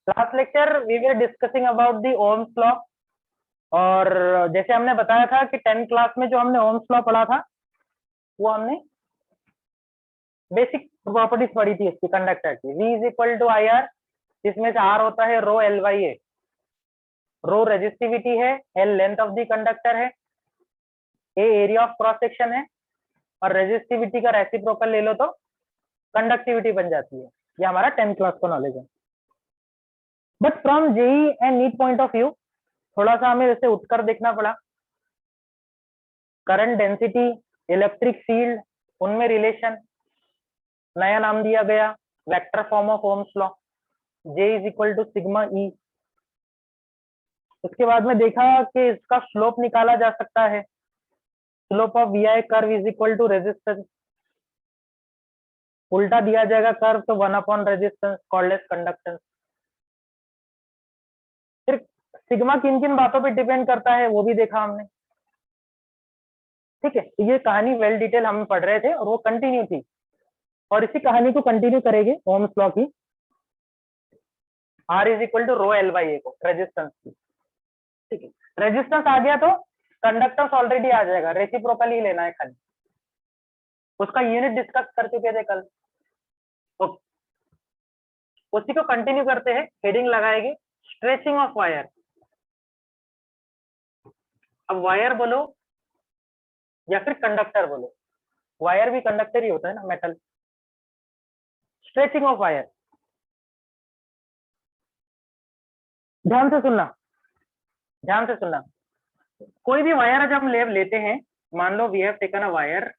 Last lecture we were discussing about the Ohm's law, और जैसे हमने बताया था कि 10th क्लास में जो हमने ओम्स लॉ पढ़ा था वो हमने बेसिक प्रॉपर्टीज पढ़ी थी इसकी कंडक्टर की। V is equal to I R, जिसमें से R होता है rho L by A. Rho resistivity है, L length of the conductor है, A area of cross section है, और रेजिस्टिविटी का रेसिप्रोकल ले लो तो कंडक्टिविटी बन जाती है। ये हमारा 10th क्लास का नॉलेज है। But from JEE and NEET point of view थोड़ा सा हमें वैसे उठकर देखना पड़ा। करंट डेंसिटी, इलेक्ट्रिक फील्ड, उनमें रिलेशन, नया नाम दिया गया vector form of Ohm's law, J is equal to sigma E. उसके बाद में देखा कि इसका स्लोप निकाला जा सकता है, slope of V I curve is equal to resistance. उल्टा दिया जाएगा कर्व तो 1 upon resistance called as conductance. फिर सिग्मा किन किन बातों पे डिपेंड करता है वो भी देखा हमने। ठीक है, तो ये कहानी वेल डिटेल हम पढ़ रहे थे और वो कंटिन्यू थी, और इसी कहानी को कंटिन्यू करेंगे ओम्स लॉ की। R is equal to rho L by A को रेजिस्टेंस की। ठीक है, रेजिस्टेंस आ गया तो कंडक्टेंस ऑलरेडी आ जाएगा, रेसिप्रोकल ही लेना है खाली। उसका यूनिट डिस्कस कर चुके थे कल। ओके, उसी को कंटिन्यू करते हैं। हेडिंग लगाएंगे स्ट्रेचिंग ऑफ वायर। अब वायर बोलो या फिर कंडक्टर बोलो, वायर भी कंडक्टर ही होता है ना, मेटल। स्ट्रेचिंग ऑफ वायर, ध्यान से सुनना, ध्यान से सुनना। कोई भी वायर जब हम लेते हैं, मान लो we have taken a wire,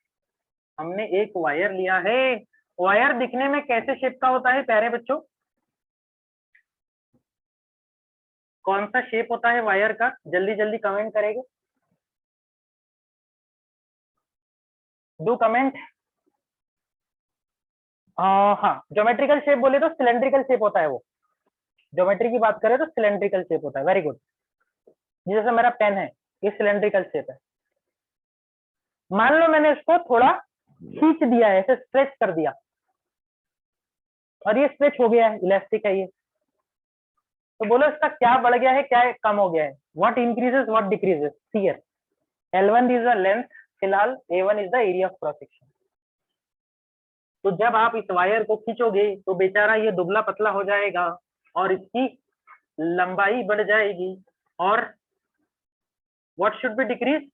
हमने एक वायर लिया है। वायर दिखने में कैसे शेप का होता है प्यारे बच्चों? कौन सा शेप होता है वायर का? जल्दी जल्दी कमेंट करेंगे, डू कमेंट। हाँ, ज्योमेट्रिकल शेप बोले तो सिलेंड्रिकल शेप होता है वो। ज्योमेट्री की बात करें तो सिलेंड्रिकल शेप होता है। Very good. जैसे मेरा पेन है, ये सिलेंड्रिकल शेप है। मान लो मैंने इसको थोड़ा खींच दिया है, ऐसे स्ट्रेच कर दिया, और ये स्ट्रेच हो गया है, इलास्टिक है ये। तो बोलो इसका क्या बढ़ गया है, क्या कम हो गया है? What increases, what decreases? See here, L1 is the length, फिलहाल A1 is the area of cross section. तो जब आप इस वायर को खींचोगे तो बेचारा ये दुबला पतला हो जाएगा और इसकी लंबाई बढ़ जाएगी। और what should be decrease?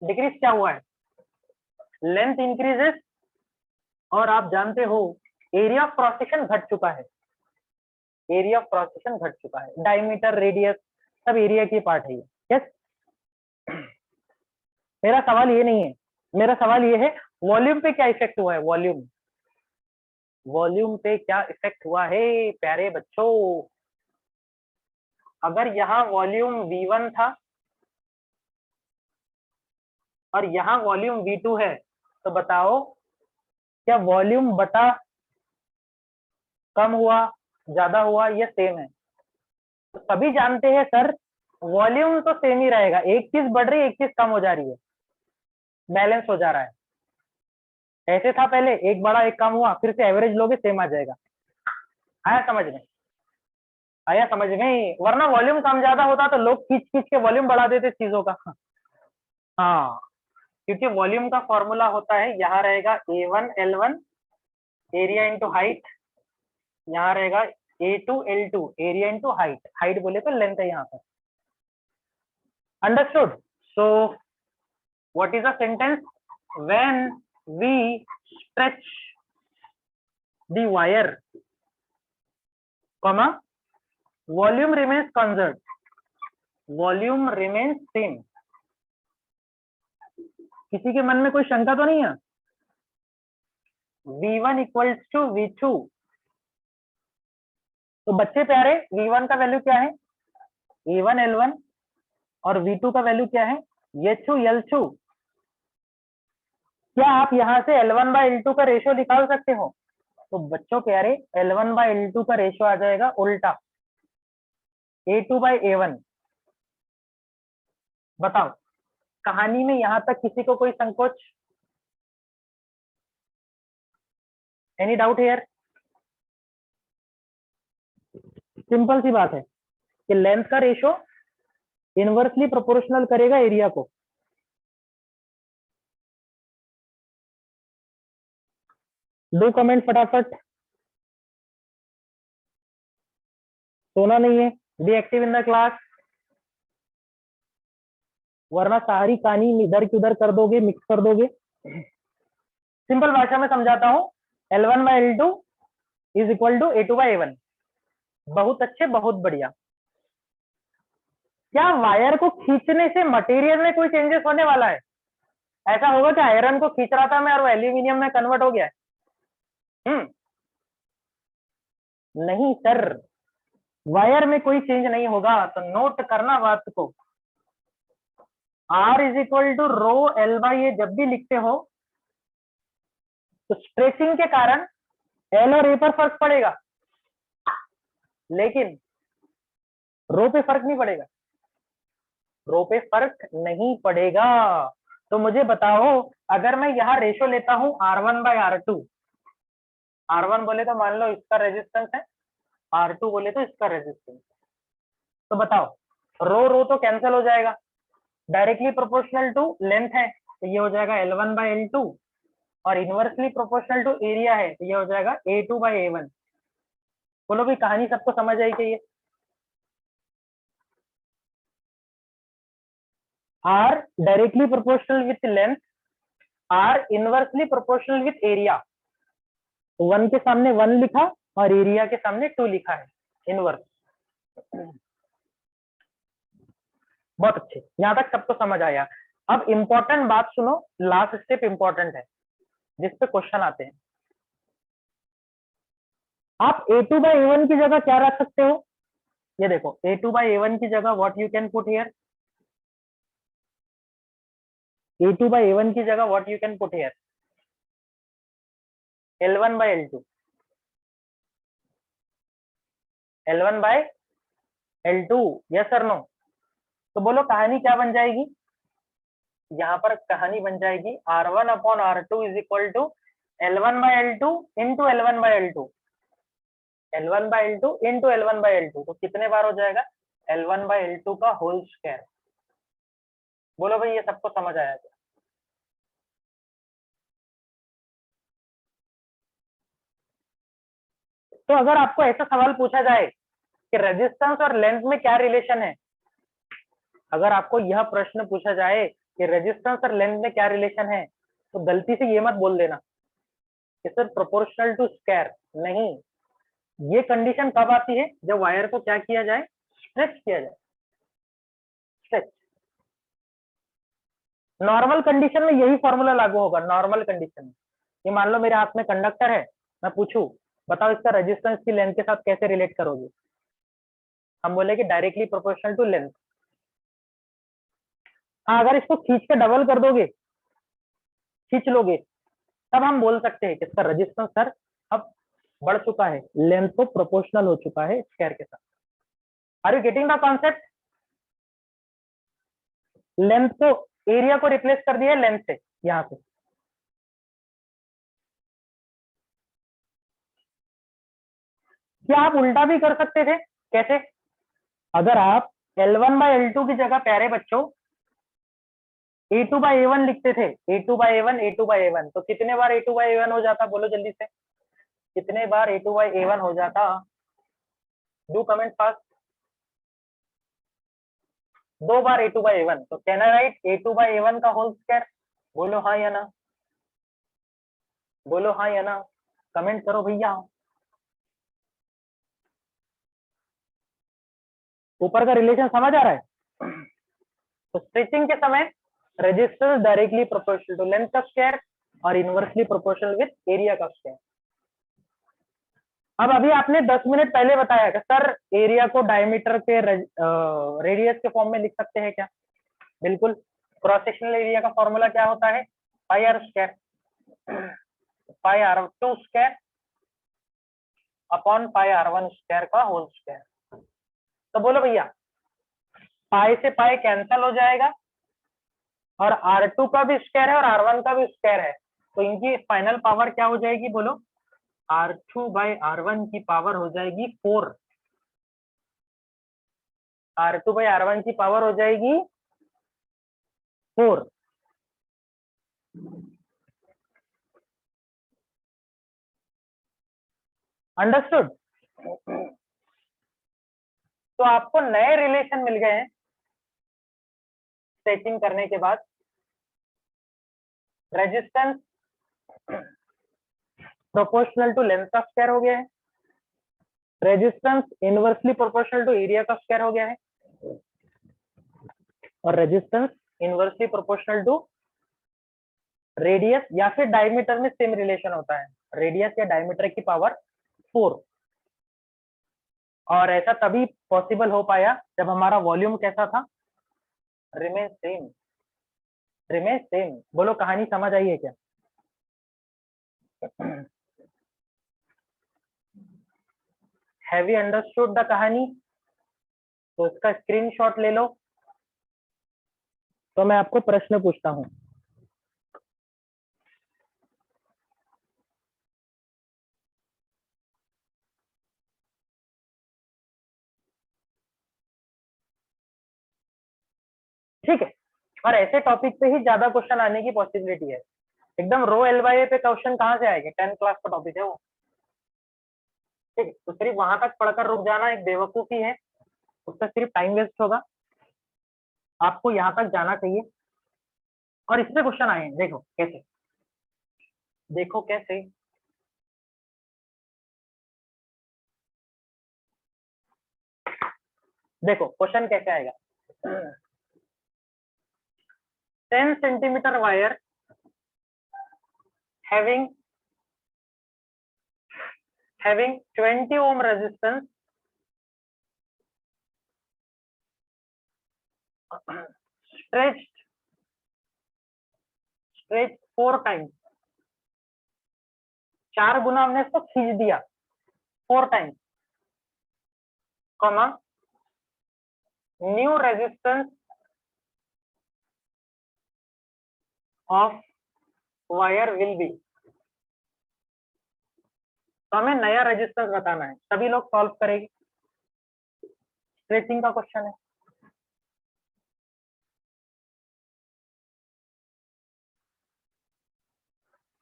Decrease क्या हुआ है? लेंथ इंक्रीजेस, और आप जानते हो एरिया ऑफ क्रॉस सेक्शन घट चुका है। एरिया ऑफ क्रॉस सेक्शन घट चुका है। डायमीटर, रेडियस सब एरिया की पार्ट है। यस, मेरा सवाल ये नहीं है, मेरा सवाल ये है वॉल्यूम पे क्या इफेक्ट हुआ है? वॉल्यूम, वॉल्यूम पे क्या इफेक्ट हुआ है प्यारे बच्चों? अगर यहाँ वॉल्यूम V1 था और यहाँ वॉल्यूम V2 है, तो बताओ क्या वॉल्यूम बटा कम हुआ, ज्यादा हुआ, या सेम है? तो सभी जानते हैं सर वॉल्यूम तो सेम ही रहेगा, एक चीज बढ़ रही है, एक चीज कम हो जा रही है, बैलेंस हो जा रहा है। ऐसे था पहले, एक बड़ा एक कम हुआ, फिर से एवरेज लोगे सेम आ जाएगा। आया समझ में? आया समझ में? वरना वॉल्यूम कम ज्यादा होता तो लोग खींच खींच के वॉल्यूम बढ़ा देते चीजों का। हाँ, क्योंकि वॉल्यूम का फॉर्मूला होता है, यहाँ रहेगा A1 L1 area into height, यहाँ रहेगा A2 L2 area into height. Height बोले तो लेंथ है यहाँ पर। Understood? So what is the sentence? When we stretch the wire, comma, volume remains constant, volume remains same। किसी के मन में कोई शंका तो नहीं है? V1 equals to V2। तो बच्चे प्यारे, V1 का वैल्यू क्या है? A1 L1, और V2 का वैल्यू क्या है? H2 L2। क्या आप यहाँ से L1 बाय L2 का रेशियो निकाल सकते हो? तो बच्चों प्यारे, L1 बाय L2 का रेशियो आ जाएगा उल्टा, A2 बाय A1। बताओ, कहानी में यहां तक किसी को कोई संकोच? Any doubt here? सिंपल सी बात है कि लेंथ का रेशो इनवर्सली प्रोपोर्शनल करेगा एरिया को। दो कमेंट फटाफट, सोना नहीं है, be active in the class, वरना सारी कहानी इधर की उधर कर दोगे, मिक्स कर दोगे। सिंपल भाषा में समझाता हूं, L1 by L2 is equal to A2 by A1। बहुत अच्छे, बहुत बढ़िया। क्या वायर को खींचने से मटेरियल में कोई चेंजेस होने वाला है? ऐसा होगा कि आयरन को खींच रहा था मैं और वो एल्यूमिनियम में कन्वर्ट हो गया है? नहीं सर, वायर में कोई चेंज नहीं होगा। तो नोट करना बात को, R is equal to rho L by A जब भी लिखते हो तो स्ट्रेचिंग के कारण L और A पर फर्क पड़ेगा, लेकिन रो पे फर्क नहीं पड़ेगा। रो पे फर्क नहीं पड़ेगा। तो मुझे बताओ, अगर मैं यहाँ रेशो लेता हूं R1 बाई R2, R1 बोले तो मान लो इसका रेजिस्टेंस है, R2 बोले तो इसका रेजिस्टेंस, तो बताओ रो रो तो कैंसिल हो जाएगा, डायरेक्टली प्रोपोर्शनल टू लेंथ है तो ये हो जाएगा L1 बाई L2, और इनवर्सली प्रोपोर्शनल टू एरिया है तो ये हो जाएगा A2 बाई A1। बोलो भाई, कहानी सबको समझ आई चाहिए? R directly proportional with length, R inversely proportional with area. तो 1 के सामने 1 लिखा और एरिया के सामने 2 लिखा है, इनवर्स। बहुत अच्छे, यहां तक सबको समझ आया। अब इंपॉर्टेंट बात सुनो, लास्ट स्टेप इंपॉर्टेंट है जिसपे क्वेश्चन आते हैं। आप A2 बाई A1 की जगह क्या रख सकते हो? ये देखो, A2 बाई A1 की जगह what you can put here, A2 by A1 की जगह what you can put here, L1 by L2, L1 by L2, yes और नो? तो बोलो कहानी क्या बन जाएगी? यहाँ पर कहानी बन जाएगी R1 upon R2 is equal to L1 by L2 into L1 by L2, L1 by L2 into L1 by L2। तो कितने बार हो जाएगा? L1 बाई L2 का होल स्क्वायर। बोलो भाई, ये सबको समझ आया क्या? तो अगर आपको ऐसा सवाल पूछा जाए कि रेजिस्टेंस और लेंथ में क्या रिलेशन है, अगर आपको यह प्रश्न पूछा जाए कि रेजिस्टेंस और लेंथ में क्या रिलेशन है, तो गलती से ये मत बोल देना कि सर प्रोपोर्शनल टू स्क्वायर। नहीं, ये कंडीशन कब आती है? जब वायर को क्या किया जाए? स्ट्रेच किया जाए, स्ट्रेच। नॉर्मल कंडीशन में यही फॉर्मूला लागू होगा। नॉर्मल कंडीशन में ये मान लो मेरे हाथ में कंडक्टर है, मैं पूछूं बताओ इसका रेजिस्टेंस की लेंथ के साथ कैसे रिलेट करोगे? हम बोले कि डायरेक्टली प्रोपोर्शनल टू लेंथ। हाँ, अगर इसको खींच के डबल कर दोगे, खींच लोगे, तब हम बोल सकते हैं कि इसका रेजिस्टेंस सर अब बढ़ चुका है, लेंथ तो प्रोपोर्शनल हो चुका है स्क्वायर के साथ। Are you getting the concept? Length को, एरिया को रिप्लेस कर दिया लेंथ से यहां से। क्या आप उल्टा भी कर सकते थे? कैसे? अगर आप L1 बाई L2 की जगह प्यारे बच्चों A2 बाई A1 लिखते थे, A2 by A1, A2 by A1, तो कितने बार A2 बाई A1 हो जाता? बोलो जल्दी से, कितने बार A2 बाई A1 हो जाता? Do comment fast. 2 bar A2 by A1। तो can I right A2 by A1 का होल स्क्वायर? बोलो हाँ या ना, बोलो हाँ या ना, कमेंट करो भैया। ऊपर का रिलेशन समझ आ रहा है? तो स्ट्रेचिंग के समय resistance directly proportional to length का स्क्वायर और इनवर्सली प्रोपोर्शनल विथ एरिया का स्क्वायर। अब अभी आपने 10 मिनट पहले बताया कि सर एरिया को डायमीटर के रेडियस के फॉर्म में लिख सकते हैं क्या? बिल्कुल। क्रॉस सेक्शनल एरिया का फॉर्मूला क्या होता है? Pi r square, pi R2 square upon pi R1 square का होल स्क्वायर। तो बोलो भैया, पाई से पाई कैंसल हो जाएगा और R2 का भी स्क्वायर है और R1 का भी स्क्वायर है, तो इनकी फाइनल पावर क्या हो जाएगी? बोलो, R2 बाई R1 की पावर हो जाएगी 4। R2/R1 की पावर हो जाएगी 4। अंडरस्टूड। तो आपको नए रिलेशन मिल गए हैं स्ट्रेचिंग करने के बाद। रेजिस्टेंस प्रोपोर्शनल टू लेंथ का स्क्वायर हो गया है, resistance inversely proportional to area का स्क्वायर हो गया है, और resistance inversely proportional to radius या फिर डायमीटर में सेम रिलेशन होता है, रेडियस या डायमीटर की पावर 4। और ऐसा तभी पॉसिबल हो पाया जब हमारा वॉल्यूम कैसा था, रिमेन सेम। Remain same. बोलो कहानी समझ आई है क्या? हैव यू अंडरस्टूड द कहानी? तो इसका स्क्रीनशॉट ले लो। तो मैं आपको प्रश्न पूछता हूं। ठीक है, और ऐसे टॉपिक पे ही ज्यादा क्वेश्चन आने की पॉसिबिलिटी है। एकदम रो एल बाई ए पे क्वेश्चन कहाँ से आएंगे? 10th क्लास का टॉपिक है वो। ठीक है, तो सिर्फ वहां तक पढ़कर रुक जाना एक बेवकूफी है, उसका सिर्फ टाइम वेस्ट होगा। आपको यहाँ तक जाना चाहिए। और इससे क्वेश्चन आए हैं, देखो कैसे, देखो कैसे। देखो क्वेश्चन कैसे आएगा। 10 centimetre wire having 20 ohm resistance stretched 4 times। 4 गुना हमने इसको खींच दिया 4 times, comma new resistance of wire will be. तो हमें नया रेजिस्टेंस बताना है, सभी लोग सॉल्व करेंगे। स्ट्रेचिंग का क्वेश्चन है।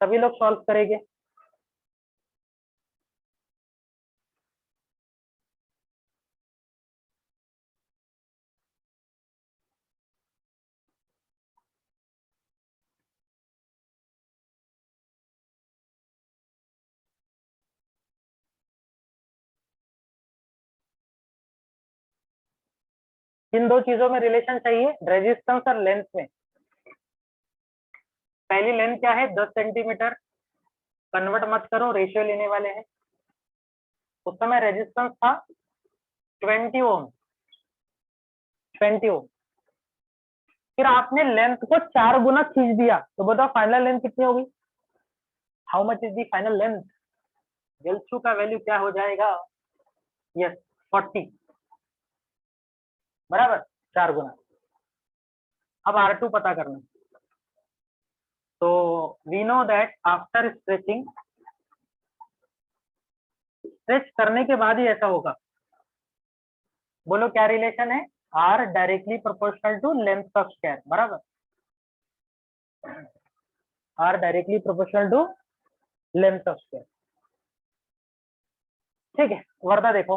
सभी लोग सॉल्व करेंगे। इन दो चीजों में रिलेशन चाहिए, रेजिस्टेंस और लेंथ में। पहली लेंथ क्या है? 10 सेंटीमीटर। कन्वर्ट मत करो, रेशियो लेने वाले हैं। उस समय रेजिस्टेंस था 20 ओम। 20 ओम। फिर आपने लेंथ को 4 गुना खींच दिया, तो बताओ फाइनल लेंथ कितनी होगी? How much is the final length? L2 का वैल्यू क्या हो जाएगा? यस, 40। बराबर, 4 गुना। अब R2 पता करना। तो we know that after stretching, stretch करने के बाद ही ऐसा होगा। बोलो क्या रिलेशन है? R directly proportional to length का स्क्वायर। बराबर, R directly proportional to length का स्क्वायर। ठीक है, वर्दा देखो,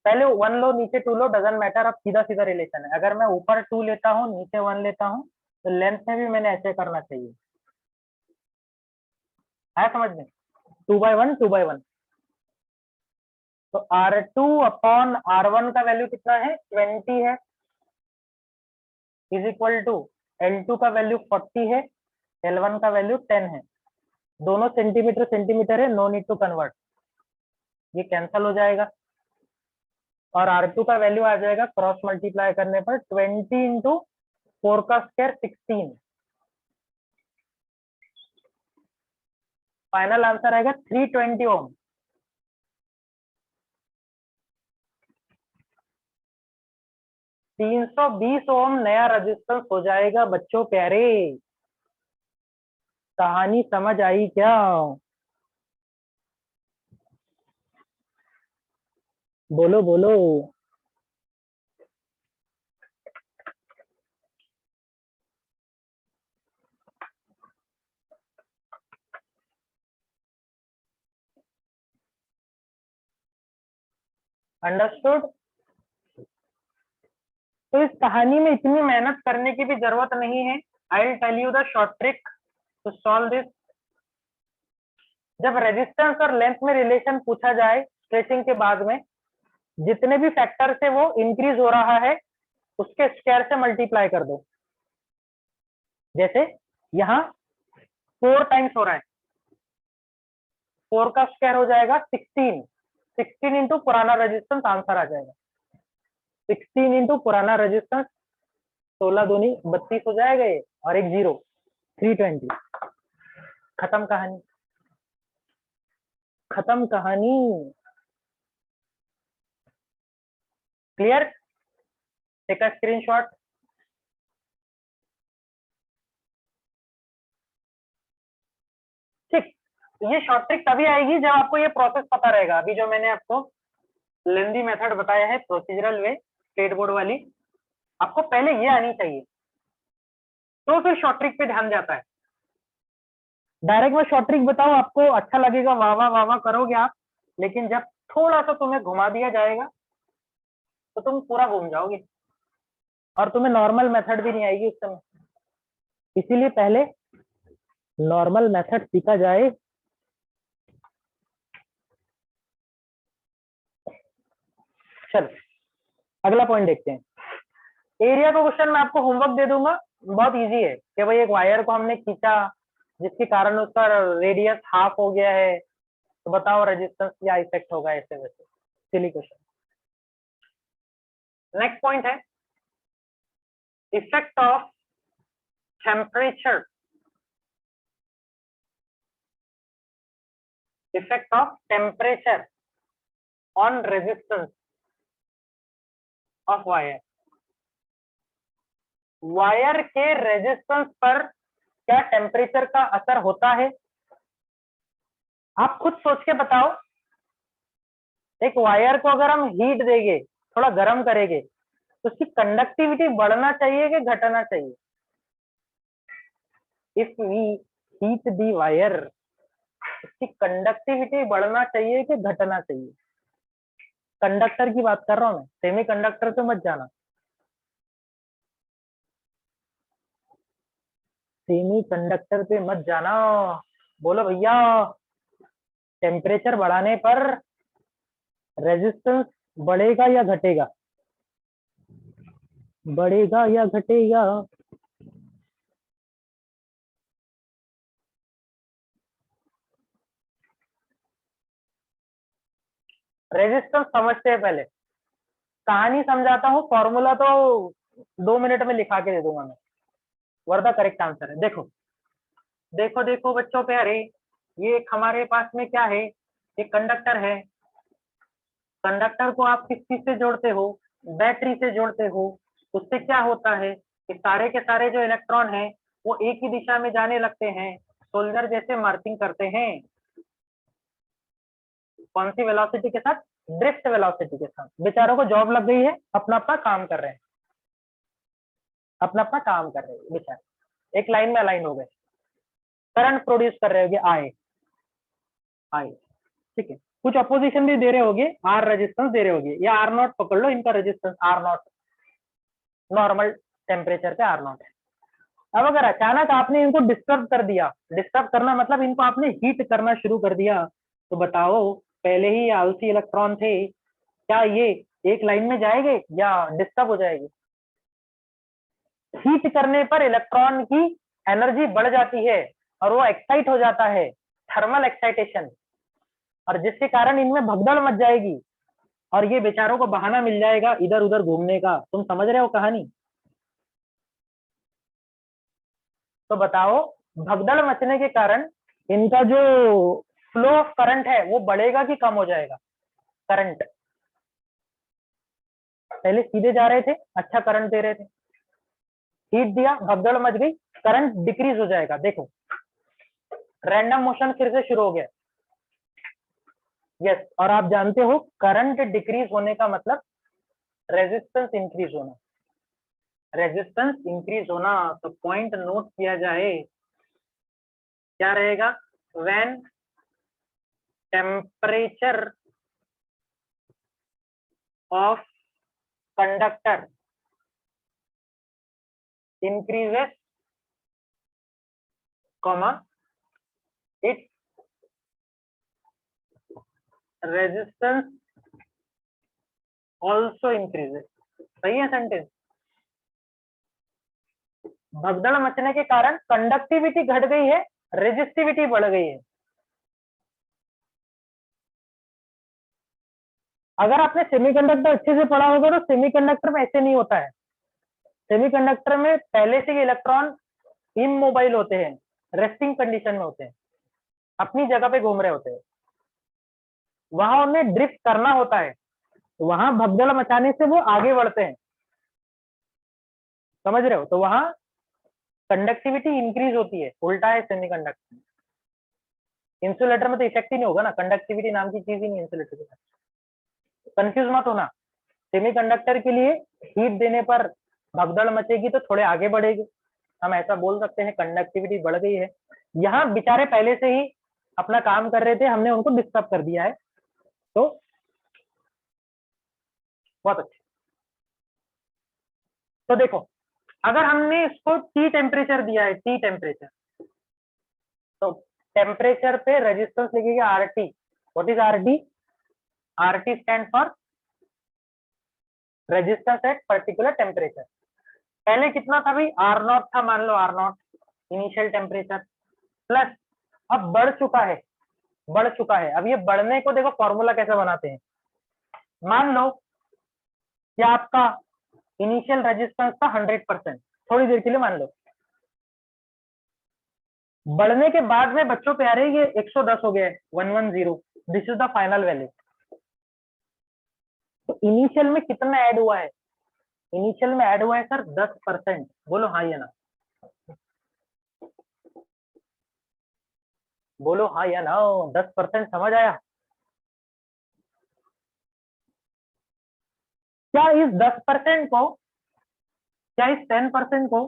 पहले 1 लो नीचे 2 लो, डजंट मैटर। अब सीधा सीधा रिलेशन है। अगर मैं ऊपर 2 लेता हूँ नीचे 1 लेता हूँ, तो लेंथ में भी मैंने ऐसे करना चाहिए। आया समझ में? 2/1 2/1। तो R2 अपॉन R1 का वैल्यू कितना है? 20 है, इज इक्वल टू L2 का वैल्यू 40 है, L1 का वैल्यू 10 है। दोनों सेंटीमीटर सेंटीमीटर है, नो नीड टू कन्वर्ट। ये कैंसल हो जाएगा और R2 का वैल्यू आ जाएगा क्रॉस मल्टीप्लाई करने पर 20 इंटू 4 का स्क्वायर 16। फाइनल आंसर आएगा 320 ओम। 320 ओम नया रेजिस्टेंस हो जाएगा बच्चों प्यारे। कहानी समझ आई क्या? बोलो बोलो। अंडरस्टूड। तो इस कहानी में इतनी मेहनत करने की भी जरूरत नहीं है। I will tell you the short trick to solve this. जब रेजिस्टेंस और लेंथ में रिलेशन पूछा जाए स्ट्रेचिंग के बाद में, जितने भी फैक्टर से वो इंक्रीज हो रहा है उसके स्क्वायर से मल्टीप्लाई कर दो। जैसे यहाँ 4 टाइम्स हो रहा है, 4 का स्क्वायर हो जाएगा 16, 16 इंटू पुराना रेजिस्टेंस, आंसर आ जाएगा 16 इंटू पुराना रेजिस्टेंस, 16 दूनी 32 हो जाएगा ये, और एक 0, 320। खत्म कहानी, खत्म कहानी। क्लियर? Take a screenshot. ठीक, ये शॉर्ट ट्रिक तभी आएगी जब आपको ये प्रोसेस पता रहेगा। अभी जो मैंने आपको लेंदी मेथड बताया है, प्रोसीजरल वे, स्टेट बोर्ड वाली, आपको पहले ये आनी चाहिए, तो फिर शॉर्ट ट्रिक पे ध्यान जाता है। डायरेक्ट मैं शॉर्ट ट्रिक बताऊं आपको अच्छा लगेगा, वाह वाह वाह वाह करोगे आप, लेकिन जब थोड़ा सा तुम्हें घुमा दिया जाएगा तो तुम पूरा घूम जाओगे और तुम्हें नॉर्मल मेथड भी नहीं आएगी उस समय। इसीलिए पहले नॉर्मल मेथड सीखा जाए। चलो अगला पॉइंट देखते हैं। एरिया का क्वेश्चन मैं आपको होमवर्क दे दूंगा, बहुत इजी है कि भाई एक वायर को हमने खींचा जिसके कारण उसका रेडियस हाफ हो गया है, तो बताओ रेजिस्टेंस क्या इफेक्ट होगा, ऐसे वैसे सिली क्वेश्चन। नेक्स्ट पॉइंट है effect of temperature, effect of temperature on resistance of wire. Wire के रेजिस्टेंस पर क्या टेम्परेचर का असर होता है? आप खुद सोच के बताओ। एक वायर को अगर हम हीट देंगे, थोड़ा गर्म करेंगे, तो उसकी कंडक्टिविटी बढ़ना चाहिए कि घटना चाहिए? If we heat the wire, उसकी कंडक्टिविटी बढ़ना चाहिए कि घटना चाहिए? कंडक्टर की बात कर रहा हूं मैं, सेमी कंडक्टर पे मत जाना। सेमी कंडक्टर पे मत जाना, बोलो भैया। टेम्परेचर बढ़ाने पर रेजिस्टेंस बढ़ेगा या घटेगा? बढ़ेगा या घटेगा? रेजिस्टेंस समझते हैं पहले, कहानी समझाता हूँ, फॉर्मूला तो 2 मिनट में लिखा के दे दूंगा मैं। वर्दा करेक्ट आंसर है। देखो देखो देखो बच्चों प्यारे, ये एक हमारे पास में क्या है, एक कंडक्टर है। कंडक्टर को आप किस चीज से जोड़ते हो? बैटरी से जोड़ते हो। उससे क्या होता है कि सारे के सारे जो इलेक्ट्रॉन हैं वो एक ही दिशा में जाने लगते हैं, सोल्जर जैसे मार्चिंग करते हैं। कौन सी वेलोसिटी के साथ? ड्रिफ्ट वेलोसिटी के साथ। बेचारों को जॉब लग गई है, अपना अपना काम कर रहे हैं, अपना अपना काम कर रहे हैं बेचारे, एक लाइन में अलाइन हो गए, करंट प्रोड्यूस कर रहे होगे, आए आए, ठीक है। कुछ अपोजिशन भी दे रहे होगे, आर रेजिस्टेंस दे रहे होगे, या आर नॉट पकड़ लो, इनका resistance R not, normal temperature पे आर नॉट है। अब अगर अचानक आपने इनको डिस्टर्ब कर दिया, डिस्टर्ब करना मतलब इनको आपने हीट करना शुरू कर दिया, तो बताओ पहले ही आलसी इलेक्ट्रॉन थे, क्या ये एक लाइन में जाएंगे या डिस्टर्ब हो जाएगी? हीट करने पर इलेक्ट्रॉन की एनर्जी बढ़ जाती है और वो एक्साइट हो जाता है, थर्मल एक्साइटेशन, और जिसके कारण इनमें भगदड़ मच जाएगी और ये बेचारों को बहाना मिल जाएगा इधर उधर घूमने का। तुम समझ रहे हो कहानी? तो बताओ भगदड़ मचने के कारण इनका जो फ्लो ऑफ करंट है वो बढ़ेगा कि कम हो जाएगा? करंट पहले सीधे जा रहे थे, अच्छा करंट दे रहे थे, हीट दिया, भगदड़ मच गई, करंट डिक्रीज हो जाएगा। देखो रैंडम मोशन फिर से शुरू हो गया। यस, और आप जानते हो करंट डिक्रीज होने का मतलब रेजिस्टेंस इंक्रीज होना, रेजिस्टेंस इंक्रीज होना। तो पॉइंट नोट किया जाए, क्या रहेगा? When temperature of conductor increases, comma, its resistance also increases. सही है सेंटेंस? भगदड़ मचने के कारण कंडक्टिविटी घट गई है, रेजिस्टिविटी बढ़ गई है। अगर आपने सेमीकंडक्टर अच्छे से पढ़ा होगा तो सेमीकंडक्टर में ऐसे नहीं होता है। सेमीकंडक्टर में पहले से ही इलेक्ट्रॉन इमोबाइल होते हैं, रेस्टिंग कंडीशन में होते हैं, अपनी जगह पे घूम रहे होते हैं। वहां उन्हें ड्रिफ्ट करना होता है, वहां भगदड़ मचाने से वो आगे बढ़ते हैं, समझ रहे हो? तो वहां कंडक्टिविटी इंक्रीज होती है। उल्टा है सेमीकंडक्टर में। इंसुलेटर में तो इफेक्ट ही नहीं होगा ना, कंडक्टिविटी नाम की चीज ही नहीं इंसुलेटर के साथ। कंफ्यूज मत होना, सेमीकंडक्टर के लिए हीट देने पर भगदड़ मचेगी तो थोड़े आगे बढ़ेगी, हम ऐसा बोल सकते हैं कंडक्टिविटी बढ़ गई है। यहाँ बेचारे पहले से ही अपना काम कर रहे थे, हमने उनको डिस्टर्ब कर दिया है, तो बहुत अच्छे। तो देखो, अगर हमने इसको टी टेम्परेचर दिया है, टी टेम्परेचर, तो टेम्परेचर पे रेजिस्टेंस लिखिएगा R T. What is R T? R T stand for resistance at particular temperature. पहले कितना था भाई? आर नॉट था, मान लो R naught initial temperature, plus अब बढ़ चुका है, बढ़ चुका है। अब ये बढ़ने को देखो फॉर्मूला कैसे बनाते हैं। मान लो कि आपका इनिशियल रेजिस्टेंस था 100%, थोड़ी देर के लिए मान लो। बढ़ने के बाद में बच्चों प्यारे ये 110 हो गया है, 110, this is the final value. तो इनिशियल में कितना ऐड हुआ है? इनिशियल में ऐड हुआ है सर 10%। बोलो हाँ या ना, बोलो हाँ या ना। 10% समझ आया? क्या इस 10% को, क्या इस 10% को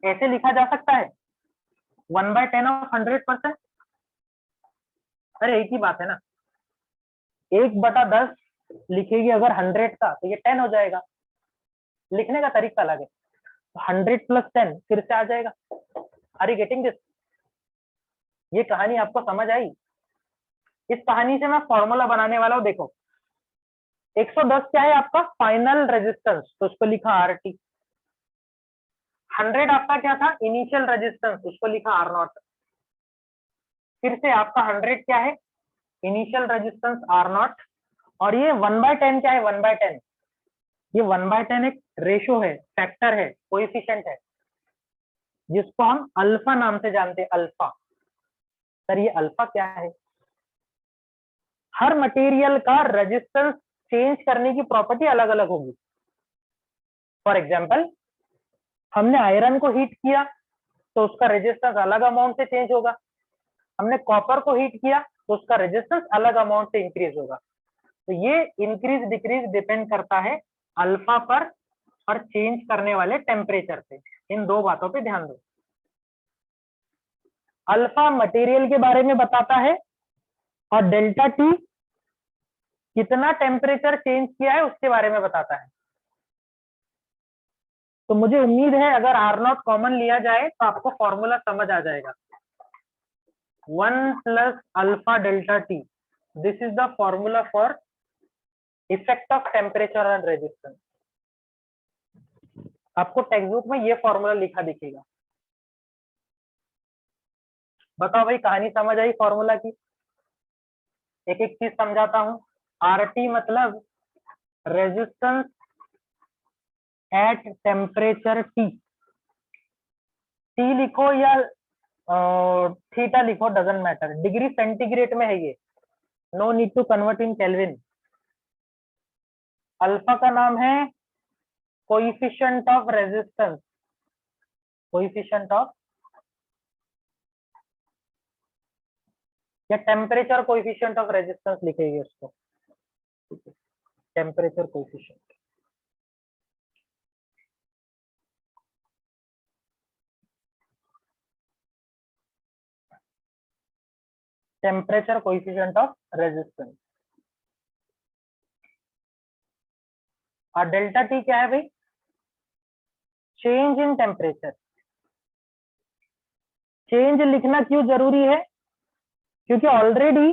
ऐसे लिखा जा सकता है 1/10 ऑफ 100%? अरे एक ही बात है ना, 1/10 लिखेगी अगर 100 का तो ये 10 हो जाएगा। लिखने का तरीका अलग है। 100 प्लस 10 फिर से आ जाएगा। Are you getting this? ये कहानी आपको समझ आई? इस कहानी से मैं फॉर्मूला बनाने वाला हूँ। देखो 110 क्या है आपका फाइनल रेजिस्टेंस, तो उसको लिखा आर टी। 100 आपका क्या था? इनिशियल रेजिस्टेंस, उसको लिखा आर नॉट। फिर से आपका 100 क्या है? Initial resistance R not. और ये 1/10 क्या है? 1/10, ये 1/10 एक रेशो है, फैक्टर है, कोएफिशिएंट है, जिसको हम अल्फा नाम से जानते हैं। अल्फा। सर ये अल्फा क्या है? हर मटेरियल का रेजिस्टेंस चेंज करने की प्रॉपर्टी अलग अलग होगी। फॉर एग्जाम्पल, हमने आयरन को हीट किया तो उसका रेजिस्टेंस अलग अमाउंट से चेंज होगा। हमने कॉपर को हीट किया तो उसका रेजिस्टेंस अलग अमाउंट से इंक्रीज होगा। तो ये इंक्रीज डिक्रीज डिपेंड करता है अल्फा पर और चेंज करने वाले टेम्परेचर पे। इन दो बातों पे ध्यान दो। अल्फा मटेरियल के बारे में बताता है और डेल्टा टी कितना टेम्परेचर चेंज किया है उसके बारे में बताता है। तो मुझे उम्मीद है अगर आर नॉट कॉमन लिया जाए तो आपको फॉर्मूला समझ आ जाएगा। 1 plus alpha delta T, this is the formula for effect of temperature and resistance. आपको टेक्स्ट बुक में ये फॉर्मूला लिखा दिखेगा। बताओ भाई कहानी समझ आई फॉर्मूला की? एक एक चीज समझाता हूँ। आर टी मतलब resistance at temperature T. T लिखो या थीटा लिखो, डजंट मैटर, डिग्री सेंटीग्रेड में है ये, no need to convert in kelvin. Alpha का नाम है coefficient of resistance, coefficient of, या टेम्परेचर कोइफिशिएंट ऑफ रेजिस्टेंस लिखेगी उसको, temperature coefficient. Temperature coefficient of resistance. और डेल्टा टी क्या है भाई? Change in temperature. चेंज लिखना क्यों जरूरी है? क्योंकि ऑलरेडी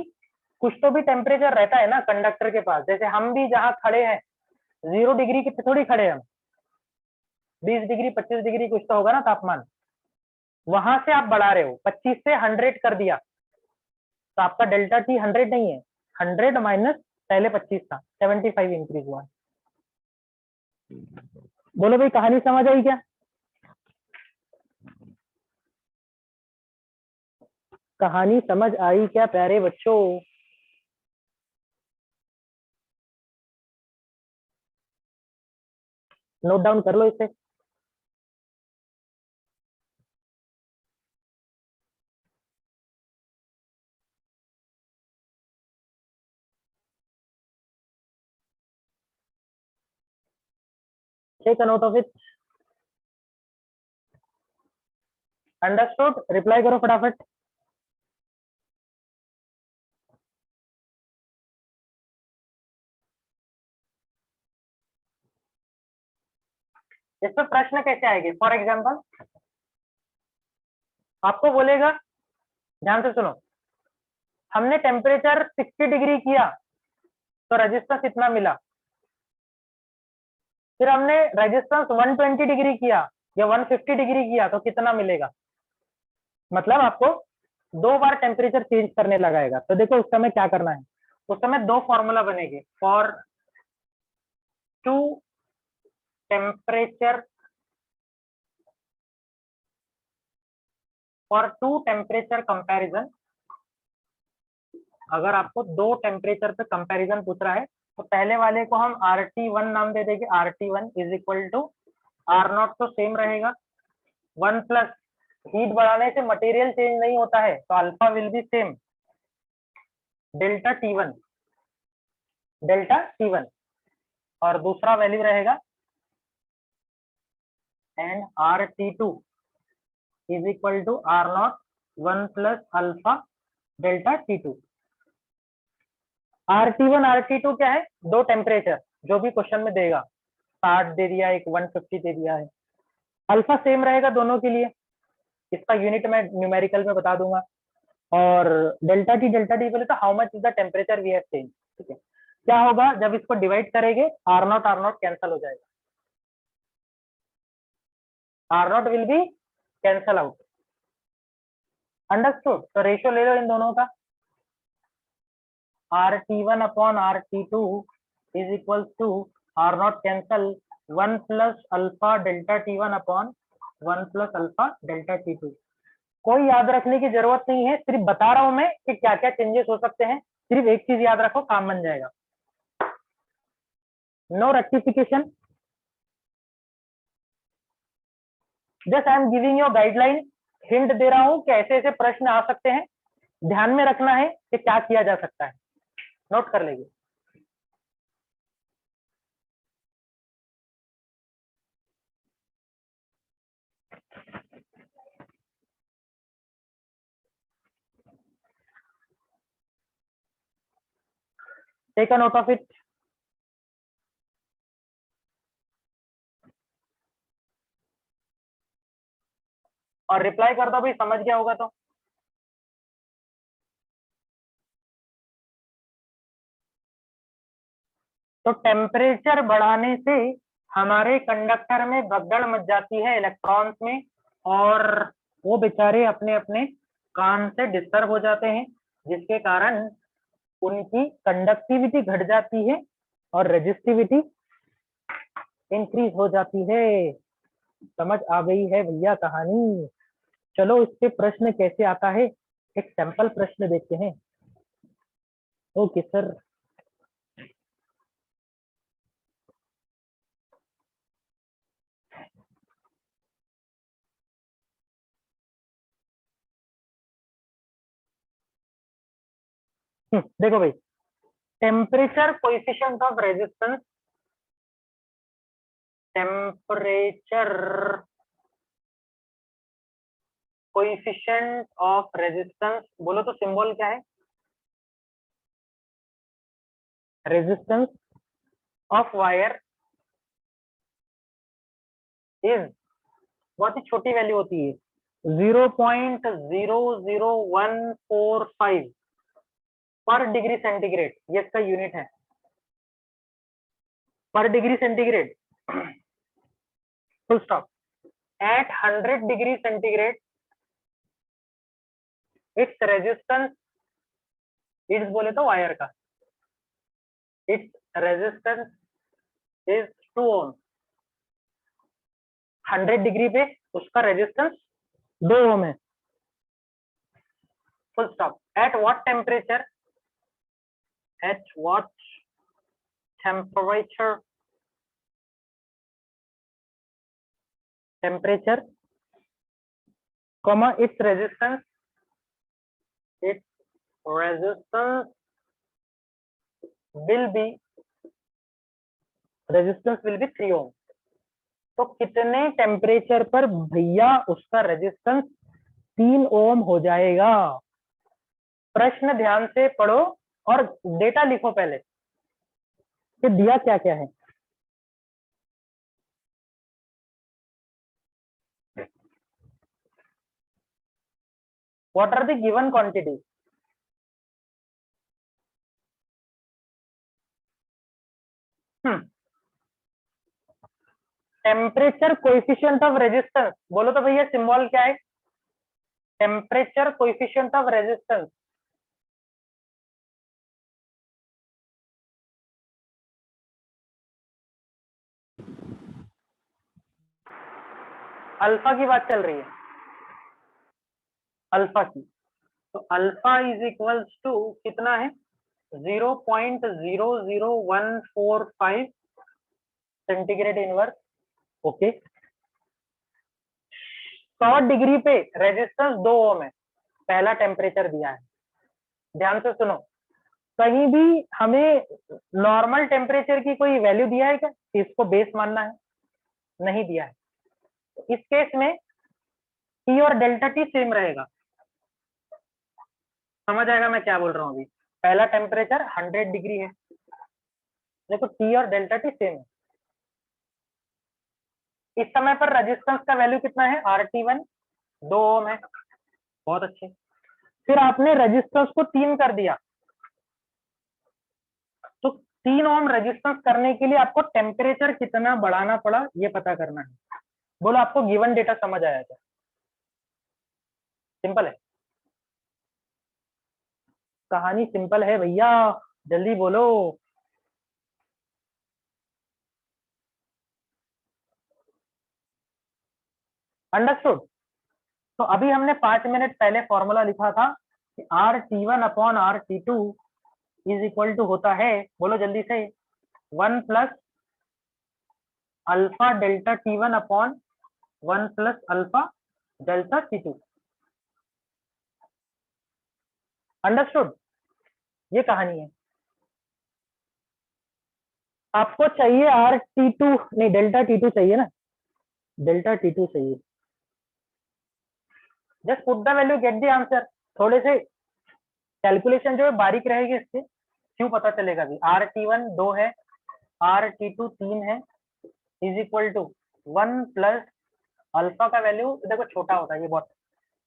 कुछ तो भी टेम्परेचर रहता है ना कंडक्टर के पास। जैसे हम भी जहां खड़े हैं 0 डिग्री के थोड़ी खड़े हैं हम, 20 डिग्री 25 डिग्री कुछ तो होगा ना तापमान। वहां से आप बढ़ा रहे हो, 25 से 100 कर दिया तो आपका डेल्टा टी 100 नहीं है, 100 माइनस पहले 25 था, 75 इंक्रीज हुआ। बोलो भाई, कहानी समझ आई क्या? कहानी समझ आई क्या प्यारे बच्चों? नोट डाउन कर लो इसे। Take a note of it. Understood? Reply करो फटाफट। इस पर प्रश्न कैसे आएंगे? फॉर एग्जाम्पल आपको बोलेगा, ध्यान से सुनो, हमने टेम्परेचर 60 डिग्री किया तो रेजिस्टेंस इतना मिला। फिर हमने रेजिस्टेंस 120 डिग्री किया या 150 डिग्री किया तो कितना मिलेगा? मतलब आपको 2 बार टेम्परेचर चेंज करने लगाएगा। तो देखो उस समय क्या करना है, उस समय 2 फॉर्मूला बनेगी for two temperature, for two temperature comparison. अगर आपको 2 टेम्परेचर पे कंपैरिजन पूछ रहा है तो पहले वाले को हम RT1 नाम दे देंगे। RT1 is equal to R0 तो सेम रहेगा, 1 प्लस हीट बढ़ाने से मटेरियल चेंज नहीं होता है तो alpha will be same, delta T1, delta T1। और दूसरा वैल्यू रहेगा and RT2 is equal to R0 1 plus alpha delta T2। RT1 RT2 क्या है? 2 टेम्परेचर जो भी क्वेश्चन में देगा, 60 दे दिया, एक 150 दे दिया है। अल्फा सेम रहेगा दोनों के लिए, इसका यूनिट मैं न्यूमेरिकल में बता दूंगा। और डेल्टा टी बोले तो how much is the temperature we have change. ठीक है, क्या होगा जब इसको डिवाइड करेंगे, R0 कैंसल हो जाएगा, R0 will be cancel out. Understood? तो रेशियो ले लो इन दोनों का, RT1 upon RT2 is equal to R0 cancel 1 plus alpha delta T1 upon 1 plus alpha delta T2। कोई याद रखने की जरूरत नहीं है, सिर्फ बता रहा हूं मैं कि क्या क्या चेंजेस हो सकते हैं। सिर्फ एक चीज याद रखो, काम बन जाएगा। No rectification, just I am giving your guideline. Hint दे रहा हूं कि ऐसे ऐसे प्रश्न आ सकते हैं, ध्यान में रखना है कि क्या किया जा सकता है। नोट कर लेंगे। Take a note of it. और रिप्लाई कर दो भाई, समझ गया होगा तो। टेम्परेचर बढ़ाने से हमारे कंडक्टर में भगदड़ मच जाती है इलेक्ट्रॉन्स में, और वो बेचारे अपने अपने काम से डिस्टर्ब हो जाते हैं, जिसके कारण उनकी कंडक्टिविटी घट जाती है और रेजिस्टिविटी इंक्रीज हो जाती है। समझ आ गई है भैया कहानी? चलो इससे प्रश्न कैसे आता है, एक सैंपल प्रश्न देखते हैं। Okay sir. देखो भाई, temperature coefficient of resistance, temperature coefficient of resistance बोलो तो सिंबल क्या है? रेजिस्टेंस ऑफ वायर इज, बहुत ही छोटी वैल्यू होती है, 0.00145 पर डिग्री सेंटीग्रेड, ये इसका यूनिट है, पर degree centigrade. Full stop. At 100 degree centigrade its resistance, its बोले तो वायर का, its resistance is 2 ohm. 100 degree पे उसका रेजिस्टेंस 2 ओम है। Full stop. At what temperature, at what temperature, temperature comma its resistance will be, resistance will be 3 ohm। तो कितने temperature पर भैया उसका रेजिस्टेंस 3 ओम हो जाएगा? प्रश्न ध्यान से पढ़ो और डेटा लिखो पहले कि दिया क्या क्या है। What are the given quantities? Temperature coefficient of resistance, बोलो तो भैया सिंबल क्या है? Temperature coefficient of resistance, alpha की बात चल रही है, अल्फा की। तो अल्फा इज इक्वल्स टू कितना है? 0.00145 सेंटीग्रेड इनवर्स। ओके, 100 डिग्री पे रेजिस्टेंस 2 ओम है, पहला टेम्परेचर दिया है। ध्यान से सुनो, कहीं भी हमें नॉर्मल टेम्परेचर की कोई वैल्यू दिया है क्या? इसको बेस मानना है, नहीं दिया है। इस केस में टी और डेल्टा टी सेम रहेगा। समझ आएगा मैं क्या बोल रहा हूँ अभी? पहला टेम्परेचर 100 डिग्री है, देखो टी और डेल्टा टी सेम है। इस समय पर रेजिस्टेंस का वैल्यू कितना है? RT1 2 ओम है, बहुत अच्छे। फिर आपने रेजिस्टेंस को 3 कर दिया, तो 3 ओम रेजिस्टेंस करने के लिए आपको टेम्परेचर कितना बढ़ाना पड़ा ये पता करना है। बोलो आपको गिवन डेटा समझ आया क्या? सिंपल है, कहानी सिंपल है भैया, जल्दी बोलो। अंडरस्टूड? तो अभी हमने 5 मिनट पहले फॉर्मूला लिखा था कि RT1 upon RT2 is equal to होता है, बोलो जल्दी से, 1 plus alpha delta T1 upon 1 plus alpha delta T2। Understood? ये कहानी है। आपको चाहिए RT2, नहीं डेल्टा T2 चाहिए ना, डेल्टा T2 चाहिए। Just put the value, get the answer. थोड़े से कैलकुलेशन जो है बारीक रहेगी, इससे क्यों पता चलेगा भी। RT1 2 है, RT2 3 है, is equal to 1 plus alpha का वैल्यू देखो छोटा होता है ये बहुत,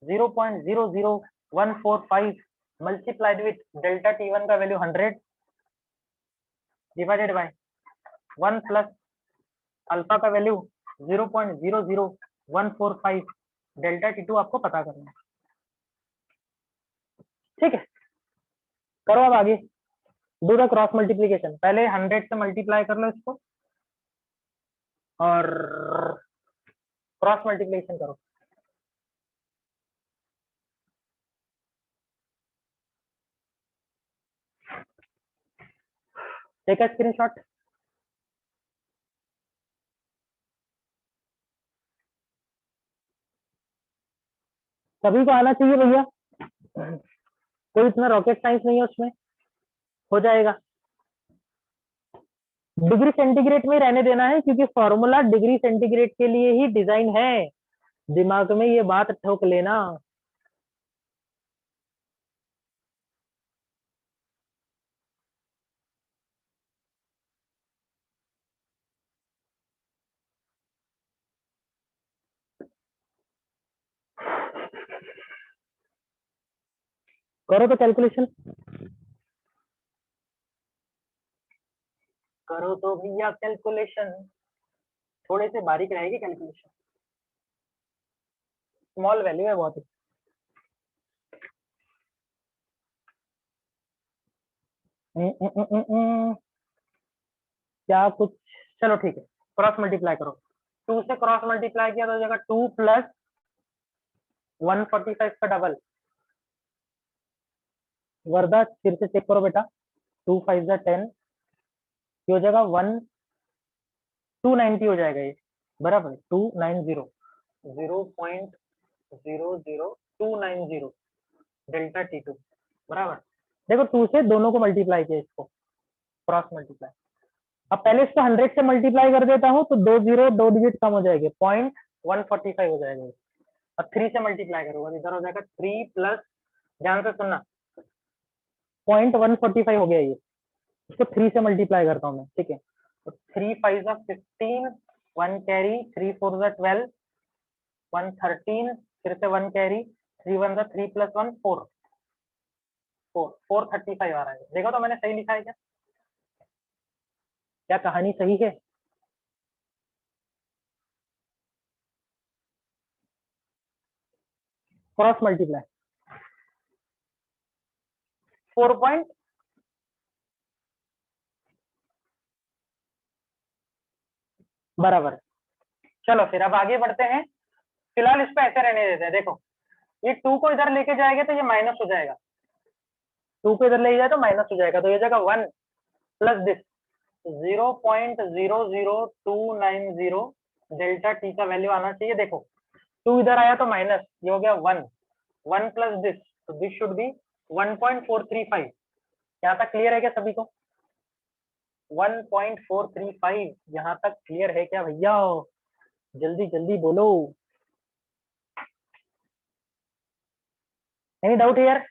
0.00145 मल्टीप्लाइड विथ डेल्टा T1 का value 100 divided by 1 plus alpha का वैल्यू 0.00145 डेल्टा T2 आपको पता करना है। ठीक है, करो अब आगे, डू द क्रॉस मल्टीप्लीकेशन। पहले 100 से मल्टीप्लाई कर लो इसको और क्रॉस मल्टीप्लीकेशन करो। Take a screenshot. सभी को आना चाहिए भैया, कोई इतना रॉकेट साइंस नहीं है उसमें, हो जाएगा। डिग्री सेंटीग्रेड में रहने देना है क्योंकि फॉर्मूला डिग्री सेंटीग्रेड के लिए ही डिजाइन है, दिमाग में ये बात ठोक लेना। करो तो कैलकुलेशन, करो तो भैया कैलकुलेशन, थोड़े से बारीक रहेगी कैलकुलेशन, स्मॉल वैल्यू है बहुत ही। क्या कुछ, चलो ठीक है, क्रॉस मल्टीप्लाई करो, 2 से क्रॉस मल्टीप्लाई किया तो हो जाएगा 2 प्लस 145 का डबल, वर्दा फिर से चेक करो बेटा, 2 5 जा 10, ये हो जाएगा 290 हो जाएगा ये, बराबर 290, 0.00290 डेल्टा T2, बराबर। देखो 2 से दोनों को मल्टीप्लाई किया, इसको क्रॉस मल्टीप्लाई, अब पहले इसको 100 से मल्टीप्लाई कर देता हूँ तो 2 डिजिट कम हो जाएंगे, 0.145 हो जाएगा, अब 3 से मल्टीप्लाई करूंगा, इधर हो जाएगा 3 प्लस, ध्यान से सुनना, 0.145 हो गया ये, इसको 3 से मल्टीप्लाई करता हूँ मैं, ठीक है, तो 3 5 जा 15, 1 कैरी, 3 4 जा 12, 1 13, फिर से 1 कैरी, 3 1 जा 3 प्लस 1 4, 435 आ रहा है, देखो तो मैंने सही लिखा है क्या, क्या कहानी सही है? क्रॉस मल्टीप्लाई 4 पॉइंट, बराबर। चलो फिर अब आगे बढ़ते हैं, फिलहाल इसको ऐसे रहने देते हैं, देखो ये 2 को इधर लेके जाएंगे तो ये माइनस हो जाएगा, 2 को इधर ले जाए तो माइनस हो जाएगा, तो ये जाएगा 1 प्लस दिस 0.00290 डेल्टा टी का वैल्यू आना चाहिए, देखो 2 इधर आया तो माइनस, ये हो गया 1, 1 प्लस दिस, तो दिस शुड बी 1.435, यहाँ तक क्लियर है क्या सभी को? 1.435, यहाँ तक क्लियर है क्या भैया? जल्दी जल्दी बोलो, एनी डाउट हियर?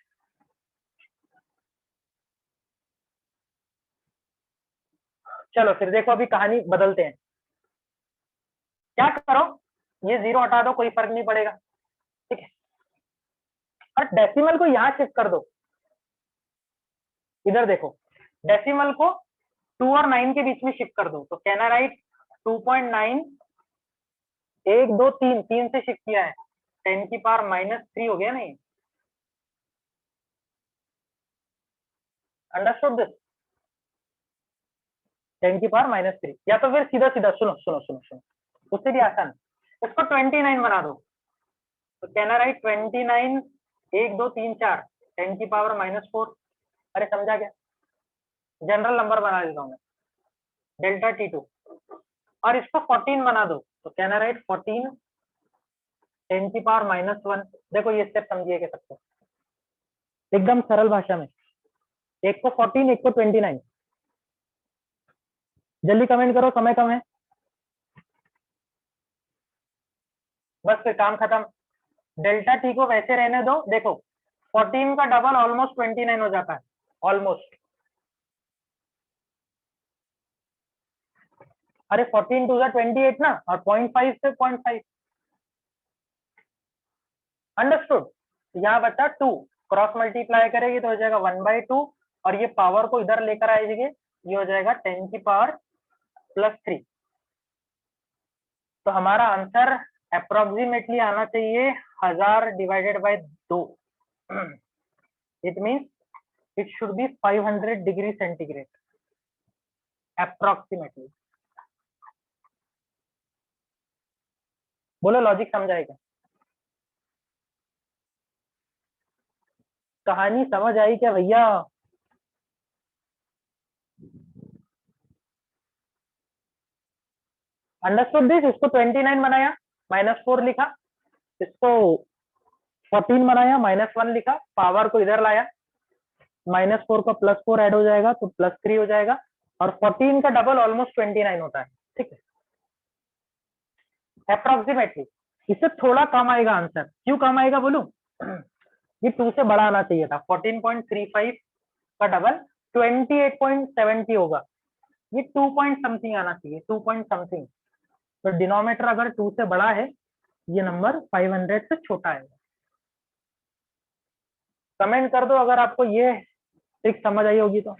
चलो फिर देखो, अभी कहानी बदलते हैं, क्या करो, ये 0 हटा दो, कोई फर्क नहीं पड़ेगा, ठीक है, और डेसिमल को यहाँ शिफ्ट कर दो, इधर देखो, डेसिमल को 2 और 9 के बीच में शिफ्ट कर दो, तो कैन आई राइट 2.9, 1 2 3, 3 से शिफ्ट किया है, 10 की पावर -3 हो गया नहीं, अंडरस्टूड दिस, 10 की पावर -3, या तो फिर सीधा सीधा सुनो सुनो सुनो सुनो, उससे भी आसान, इसको 29 बना दो, तो कैन आई राइट 29, 1 2 3 4, 10 की पावर -4, अरे समझा क्या, जनरल नंबर बना देता हूँ मैं, डेल्टा T2, और इसको 14 बना दो, तो कैन आई राइट 14, 10 की पावर -1, देखो ये स्टेप समझिए क्या सबको, एकदम सरल भाषा में, एक को 14, एक को 29, जल्दी कमेंट करो, समय कम है, बस फिर काम खत्म, डेल्टा टी को वैसे रहने दो, देखो 14 का डबल ऑलमोस्ट 29 हो जाता है, ऑलमोस्ट, अरे 14 टू 28 ना, और 0.5 से 0.5, अंडरस्टूड, यहाँ बचा 2, क्रॉस मल्टीप्लाई करेगी तो हो जाएगा 1/2, और ये पावर को इधर लेकर आएगी, ये हो जाएगा 10 की पावर +3, तो हमारा आंसर अप्रोक्सीमेटली आना चाहिए 1000 divided by 2, it means it should be 500 degree centigrade approximately, बोलो लॉजिक समझाएगा, कहानी समझ आई क्या भैया? अंडरस्टूड दिस, इसको 29 बनाया, -4 लिखा, इसको 14 बनाया, -1 लिखा, पावर को इधर लाया, -4 का +4 ऐड हो जाएगा तो +3 हो जाएगा, और 14 का डबल ऑलमोस्ट 29 होता है, ठीक है, अप्रोक्सीमेटली, इससे थोड़ा कम आएगा आंसर, क्यों कम आएगा बोलूं? ये 2 से बड़ा आना चाहिए था, 14.35 का डबल 28.70 होगा, ये 2 पॉइंट समथिंग आना चाहिए, 2 पॉइंट समथिंग, तो डिनोमीटर अगर 2 से बड़ा है, ये नंबर 500 से छोटा है, कमेंट कर दो अगर आपको ये ट्रिक समझ आई होगी तो।